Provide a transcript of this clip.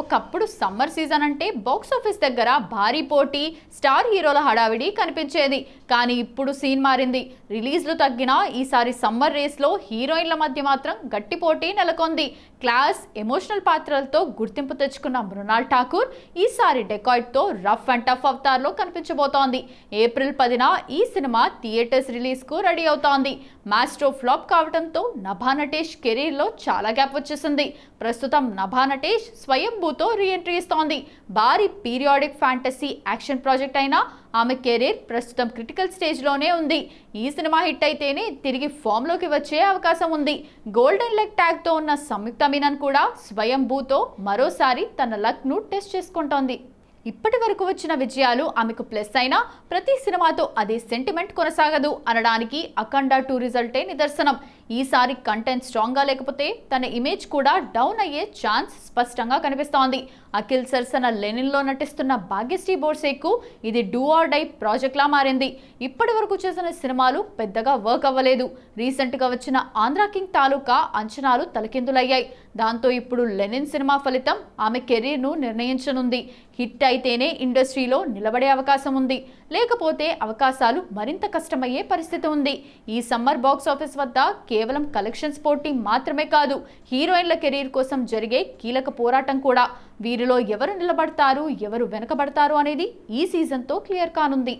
ఒకప్పుడు summer season అంటే box office దగ్గర భారీ పోటీ, స్టార్ హీరోల హడావిడి కనిపించేది. కానీ ఇప్పుడు సీన్ మారింది. రిలీజ్లు తగ్గినా ఈసారి సమ్మర్ రేస్లో హీరోయిన్ల మధ్య మాత్రం గట్టి పోటీ నెలకొంది. క్లాస్, ఎమోషనల్ పాత్రలతో గుర్తింపు తెచ్చుకున్న మృణాల్ ఠాకూర్ ఈసారి డెకాయిట్తో రఫ్ అండ్ టఫ్ అవతార్లో కనిపించబోతోంది. ఏప్రిల్ 10న ఈ సినిమా థియేటర్స్ రిలీజ్కు రెడీ అవుతోంది. మాస్టో ఫ్లాప్ కావడంతో నభా నటేష్ కెరీర్లో చాలా గ్యాప్ వచ్చేసింది. ప్రస్తుతం నభా నటేష్ స్వయంభూతో రీఎంట్రీ ఇస్తోంది. భారీ పీరియాడిక్ ఫ్యాంటసీ యాక్షన్ ప్రాజెక్ట్ అయినా ఆమె కెరీర్ ప్రస్తుతం క్రిటికల్ స్టేజ్లోనే ఉంది. ఈ సినిమా హిట్ అయితేనే తిరిగి ఫామ్లోకి వచ్చే అవకాశం ఉంది. గోల్డెన్ లెగ్ ట్యాగ్తో ఉన్న సంయుక్త మీనన్ కూడా స్వయంభూతో మరోసారి తన లక్ను టెస్ట్ చేసుకుంటోంది. ఇప్పటి వరకు వచ్చిన విజయాలు ఆమెకు ప్లస్ అయినా ప్రతి సినిమాతో అదే సెంటిమెంట్ కొనసాగదు అనడానికి అఖండ 2 రిజల్టే నిదర్శనం. ఈసారి కంటెంట్ స్ట్రాంగ్గా లేకపోతే తన ఇమేజ్ కూడా డౌన్ అయ్యే ఛాన్స్ స్పష్టంగా కనిపిస్తోంది. అఖిల్ సరసన లెనిన్లో నటిస్తున్న భాగ్యశ్రీ బోర్సేకు ఇది డూ ఆర్ డై ప్రాజెక్ట్లా మారింది. ఇప్పటి వరకు చేసిన సినిమాలు పెద్దగా వర్క్ అవ్వలేదు. రీసెంట్గా వచ్చిన ఆంధ్రా కింగ్ తాలూకా అంచనాలు తలకిందులయ్యాయి. దాంతో ఇప్పుడు లెనిన్ సినిమా ఫలితం ఆమె కెరీర్ను నిర్ణయించనుంది. హిట్ అయితేనే ఇండస్ట్రీలో నిలబడే అవకాశం ఉంది, లేకపోతే అవకాశాలు మరింత కష్టమయ్యే పరిస్థితి ఉంది. ఈ సమ్మర్ బాక్స్ ఆఫీస్ వద్ద కేవలం కలెక్షన్స్ పోటీ మాత్రమే కాదు, హీరోయిన్ల కెరీర్ కోసం జరిగే కీలక పోరాటం కూడా. వీరిలో ఎవరు నిలబడతారు, ఎవరు వెనకబడతారు అనేది ఈ సీజన్తో క్లియర్ కానుంది.